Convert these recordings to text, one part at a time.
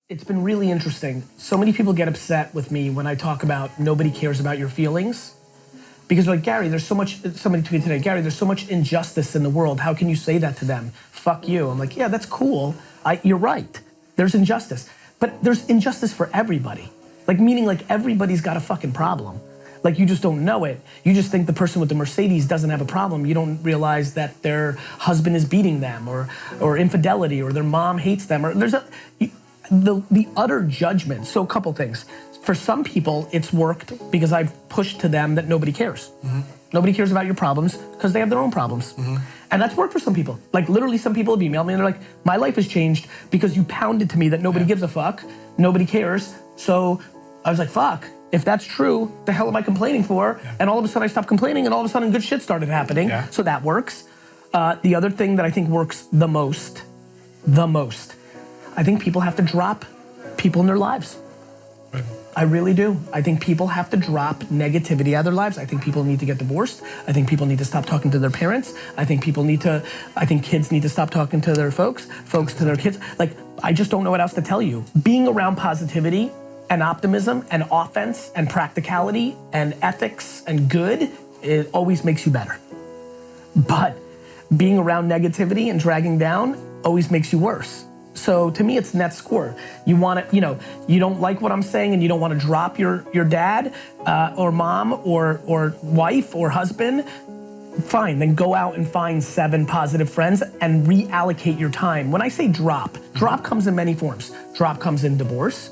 It's been really interesting. So many people get upset with me when I talk about nobody cares about your feelings. Because they're like, Gary, there's so much, somebody tweeted today, Gary, there's so much injustice in the world. How can you say that to them? Fuck you. I'm like, yeah, that's cool. You're right. There's injustice. But there's injustice for everybody. Like, meaning like everybody's got a fucking problem. Like, you just don't know it. You just think the person with the Mercedes doesn't have a problem. You don't realize that their husband is beating them or infidelity or their mom hates them. Or there's the utter judgment. So a couple things. For some people, it's worked because I've pushed to them that nobody cares. Mm-hmm. Nobody cares about your problems because they have their own problems. Mm-hmm. And that's worked for some people. Like, literally some people have emailed me and they're like, my life has changed because you pounded to me that nobody gives a fuck, nobody cares. So I was like, fuck, if that's true, the hell am I complaining for? Yeah. And all of a sudden I stopped complaining and all of a sudden good shit started happening. Yeah. So that works. The other thing that I think works the most, I think people have to drop people in their lives. Right. I really do. I think people have to drop negativity out of their lives. I think people need to get divorced. I think people need to stop talking to their parents. I think kids need to stop talking to their folks to their kids. Like, I just don't know what else to tell you. Being around positivity and optimism and offense and practicality and ethics and good, it always makes you better. But being around negativity and dragging down always makes you worse. So to me, it's net score. You want to, you don't like what I'm saying and you don't want to drop your dad or mom or wife or husband, fine, then go out and find 7 positive friends and reallocate your time. When I say drop comes in many forms. Drop comes in divorce.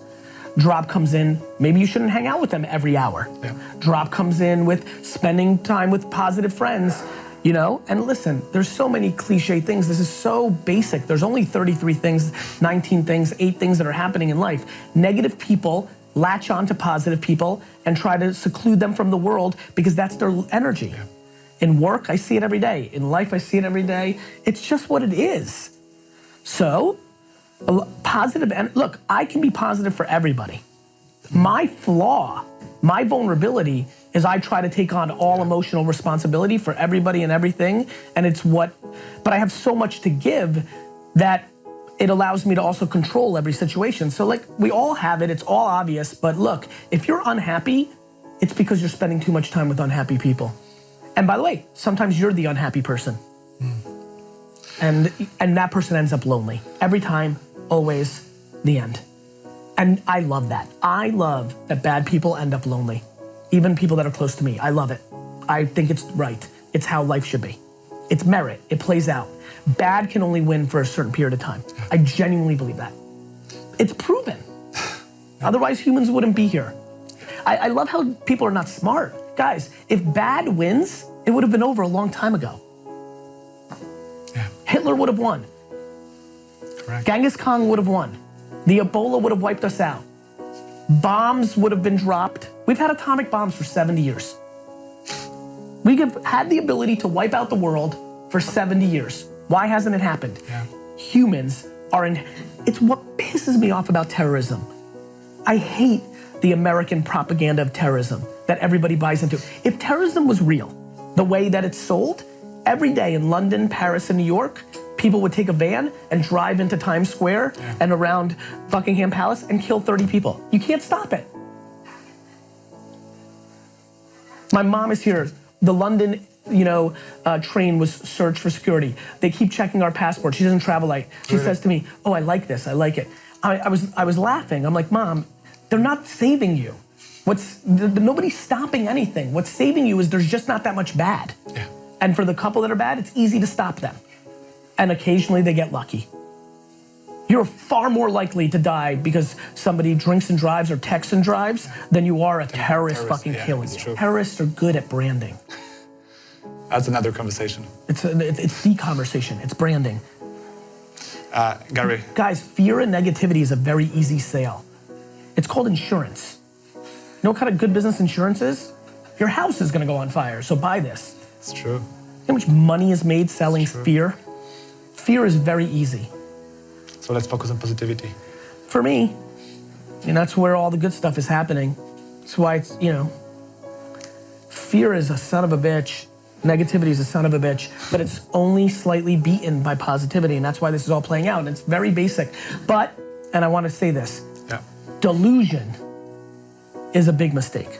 Drop comes in, maybe you shouldn't hang out with them every hour. Yeah. Drop comes in with spending time with positive friends. And listen, there's so many cliche things. This is so basic. There's only 33 things, 19 things, 8 things that are happening in life. Negative people latch on to positive people and try to seclude them from the world because that's their energy. Yeah. In work, I see it every day. In life, I see it every day. It's just what it is. So, positive, and look, I can be positive for everybody. My flaw, my vulnerability is I try to take on all emotional responsibility for everybody and everything, and but I have so much to give that it allows me to also control every situation. So like, we all have it, it's all obvious, but look, if you're unhappy, it's because you're spending too much time with unhappy people. And by the way, sometimes you're the unhappy person. And that person ends up lonely. Every time, always, the end. And I love that. I love that bad people end up lonely. Even people that are close to me, I love it. I think it's right. It's how life should be. It's merit, it plays out. Bad can only win for a certain period of time. I genuinely believe that. It's proven. Otherwise humans wouldn't be here. I love how people are not smart. Guys, if bad wins, it would have been over a long time ago. Yeah. Hitler would have won. Correct. Genghis Khan would have won. The Ebola would have wiped us out. Bombs would have been dropped. We've had atomic bombs for 70 years. We have had the ability to wipe out the world for 70 years. Why hasn't it happened? Yeah. Humans are it's what pisses me off about terrorism. I hate the American propaganda of terrorism that everybody buys into. If terrorism was real, the way that it's sold, every day in London, Paris, and New York, people would take a van and drive into Times Square and around Buckingham Palace and kill 30 people. You can't stop it. My mom is here. The London, train was searched for security. They keep checking our passport. She doesn't travel light. She says to me, "Oh, I like this. I like it." I was laughing. I'm like, Mom, they're not saving you. Nobody's stopping anything. What's saving you is there's just not that much bad. Yeah. And for the couple that are bad, it's easy to stop them. And occasionally they get lucky. You're far more likely to die because somebody drinks and drives or texts and drives than you are a terrorist fucking killing you. Terrorists are good at branding. That's another conversation. It's the conversation. It's branding. Gary. Guys, fear and negativity is a very easy sale. It's called insurance. You know what kind of good business insurance is? Your house is gonna go on fire, so buy this. It's true. You know how much money is made selling fear? Fear is very easy. So let's focus on positivity. For me, and that's where all the good stuff is happening. That's why it's, fear is a son of a bitch. Negativity is a son of a bitch, but it's only slightly beaten by positivity, and that's why this is all playing out, and it's very basic. But and I want to say this, Yeah. delusion is a big mistake.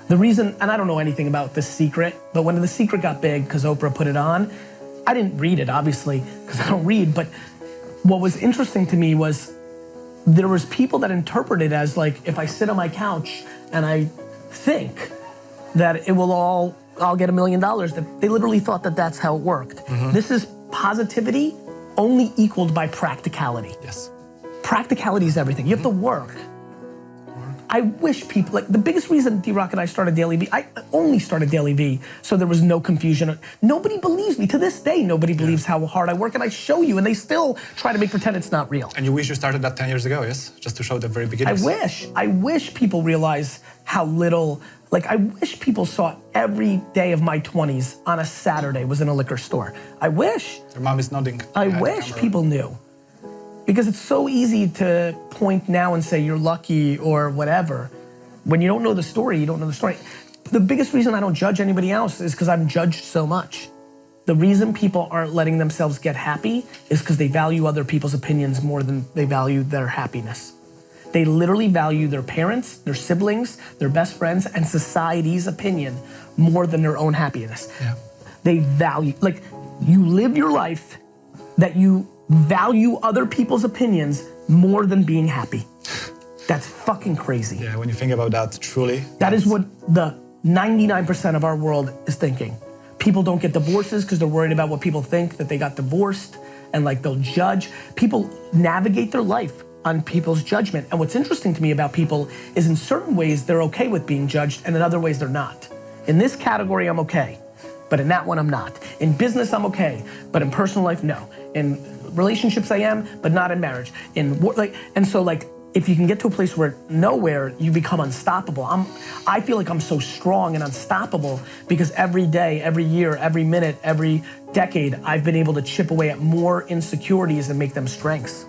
The reason, and I don't know anything about The Secret, but when The Secret got big, because Oprah put it on, I didn't read it, obviously, because I don't read, but what was interesting to me was there was people that interpreted it as like, if I sit on my couch and I think that I'll get $1 million, that they literally thought that that's how it worked. This is positivity only equaled by practicality. Yes. Practicality is everything. You have to work. I wish people, like the biggest reason D-Rock and I started DailyVee, I only started DailyVee so there was no confusion. Nobody believes me. To this day, nobody believes how hard I work, and I show you, and they still try to make pretend it's not real. And you wish you started that 10 years ago, yes? Just to show the very beginnings. I wish people realize how little, like I wish people saw every day of my 20s on a Saturday was in a liquor store. I wish. Your mom is nodding. I behind the wish camera. people knew. Because it's so easy to point now and say you're lucky or whatever. When you don't know the story, you don't know the story. The biggest reason I don't judge anybody else is because I'm judged so much. The reason people aren't letting themselves get happy is because they value other people's opinions more than they value their happiness. They literally value their parents, their siblings, their best friends, and society's opinion more than their own happiness. Yeah. They value, like you live your life that you value other people's opinions more than being happy. That's fucking crazy. Yeah, when you think about that, truly. That is what the 99% of our world is thinking. People don't get divorces because they're worried about what people think that they got divorced, and like they'll judge. People navigate their life on people's judgment. And what's interesting to me about people is in certain ways they're okay with being judged, and in other ways they're not. In this category, I'm okay, but in that one, I'm not. In business, I'm okay, but in personal life, no. In relationships, I am, but not in marriage. And so if you can get to a place where nowhere, you become unstoppable. I feel like I'm so strong and unstoppable because every day, every year, every minute, every decade, I've been able to chip away at more insecurities and make them strengths.